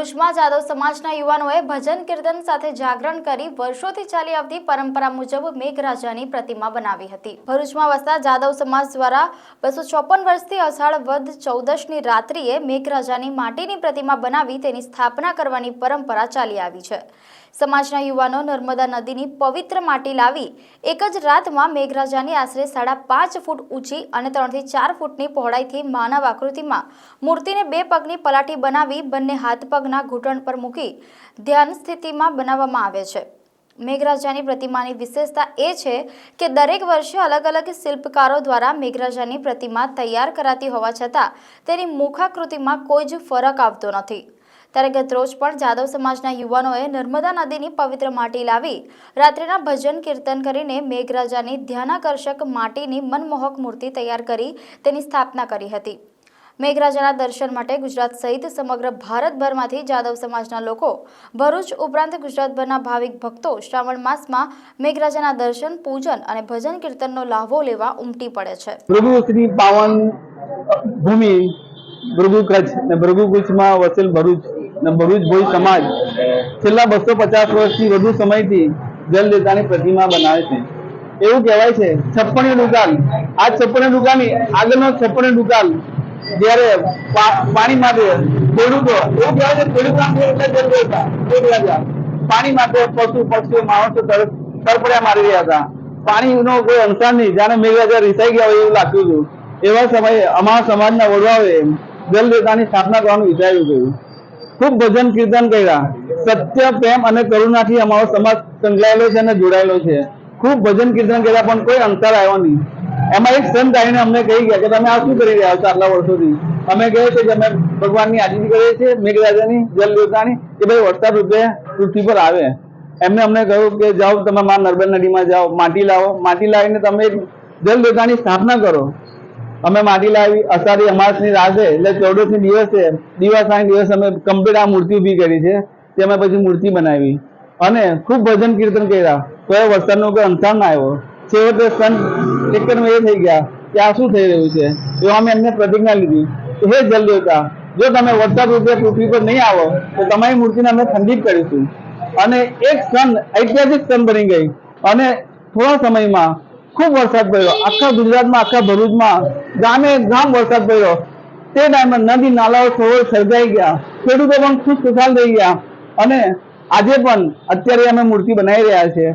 ભરૂચમાં જાદવ સમાજના યુવાનોએ ભજન કીર્તન સાથે જાગરણ કરી વર્ષોથી ચાલી આવતી પરંપરા મુજબ મેઘરાજાની પ્રતિમા બનાવી હતી। ભરૂચમાં વસતા જાદવ સમાજ દ્વારા 254 વર્ષથી અષાઢ વદ 14ની રાત્રિએ મેઘરાજાની માટીની પ્રતિમા બનાવી તેની સ્થાપના કરવાની પરંપરા ચાલી આવી છે। સમાજના યુવાનો નર્મદા નદીની પવિત્ર માટી લાવી એક જ રાતમાં મેઘરાજાની આશરે 5.5 ફૂટ ઊંચી અને 3 થી 4 ફૂટની પહોળાઈથી માનવ આકૃતિમાં મૂર્તિને 2 પગની પલાટી બનાવી બંને હાથ પગના ઘૂંટણ પર મૂકી ધ્યાન સ્થિતિમાં બનાવવામાં આવે છે। મેઘરાજાની પ્રતિમાની વિશેષતા એ છે કે દરેક વર્ષે અલગ અલગ શિલ્પકારો દ્વારા મેઘરાજાની પ્રતિમા તૈયાર કરાતી હોવા છતાં તેની મુખાકૃતિમાં કોઈ જ ફરક આવતો નથી। ત્યારે ગતરોજ પણ જાદવ સમાજના યુવાનોએ નર્મદા નદીની પવિત્ર માટી લાવી રાત્રિના ભજન કીર્તન કરીને મેઘરાજાની ધ્યાનાકર્ષક માટીની મનમોહક મૂર્તિ તૈયાર કરી તેની સ્થાપના કરી હતી। મેઘરાજાના દર્શન માટે ગુજરાત સહિત સમગ્ર ભારતભરમાંથી જાદવ સમાજના લોકો ભરૂચ ઉપરાંત ગુજરાતભરના ભાવિક ભક્તો શ્રાવણ માસમાં મેઘરાજાના દર્શન પૂજન અને ભજન કીર્તનનો લાભો લેવા ઉમટી પડે છે। ભૃગુ શ્રી પાવન ભૂમિ ભૃગુ કચ્છ ને ભૃગુ કચ્છમાં વસેલ ભરૂચ ને ભરૂચ ભોઈ સમાજ છેલ્લા 250 વર્ષથી વધુ સમયથી જલદેવતાની પ્રતિમા બનાવે છે। એવું કહેવાય છે 56 દુકાન આ 56 દુકાનની આગળનો 56 દુકાન જ્યારે પાણી માટે ખેડૂતો એવું કહેવાય છે ખેડૂતો જલદેવતા પાણી માટે પશુ પક્ષીઓ માણસો તરફડિયા મારી રહ્યા હતા। પાણીનો કોઈ અંસાર નહીં, જાણે મેઘરાજા રીસાઈ ગયા હોય એવું લાગતું હતું। એવા સમયે અમારા સમાજના વડવાઓએ જલદેવતાની સ્થાપના કરવાનું વિચાર્યું હતું। ખૂબ ભજન કીર્તન કર્યા। સત્ય પ્રેમ અને કરુણાથી અમારો સમાજ સંકળાયેલો છે અને જોડાયેલો છે। ખૂબ ભજન કીર્તન કર્યા પણ કોઈ અંતર આવ્યો નહીં। એમાં એક સંત આવીને અમને કહી ગયા કે તમે આ શું કરી રહ્યા છો આટલા વર્ષોથી? અમે કહ્યું કે અમે ભગવાનની આજીજી કરીએ છીએ, મેઘરાજાની જલદેવતાની, કે ભાઈ વરસાદ રૂપે પૃથ્વી પર આવે। એમને અમને કહ્યું કે જાઓ તમે મારા નર્મદા નદીમાં જાઓ, માટી લાવો, માટી લાવીને તમે જલદેવતાની સ્થાપના કરો। અમે માટી લાવી અષાઢી અમાસની રાતે એટલે 14મી દિવસે દિવાસાના દિવસે અમે કમ્પ્લીટ આ મૂર્તિ ઊભી કરી છે। તે અમે પછી મૂર્તિ બનાવી અને ખૂબ ભજન કીર્તન કર્યા। કોઈ વરસાદનો કોઈ અંતર ના આવ્યો। છેવટે સંત એકરમાં એ થઈ ગયા કે આ શું થઈ રહ્યું છે? એવા અમે એમને પ્રતિજ્ઞા લીધી કે હે જલદેવતા, જો તમે વરસાદ રૂપે પૃથ્વી પર નહીં આવો તો તમારી મૂર્તિને અમે ખંડિત કરીશું। અને એક ક્ષણ ઐતિહાસિક ક્ષણ બની ગઈ અને થોડા સમયમાં ખૂબ વરસાદ પડ્યો। આખા ગુજરાતમાં, આખા ભરૂચમાં ગામે ગામ વરસાદ પડ્યો। તે ટાઈમમાં નદી નાલાઓ સરોવર સર્જાઈ ગયા। ખેડૂતો પણ ખુશ ખુશાલ થઈ ગયા અને આજે પણ અત્યારે અમે મૂર્તિ બનાવી રહ્યા છીએ।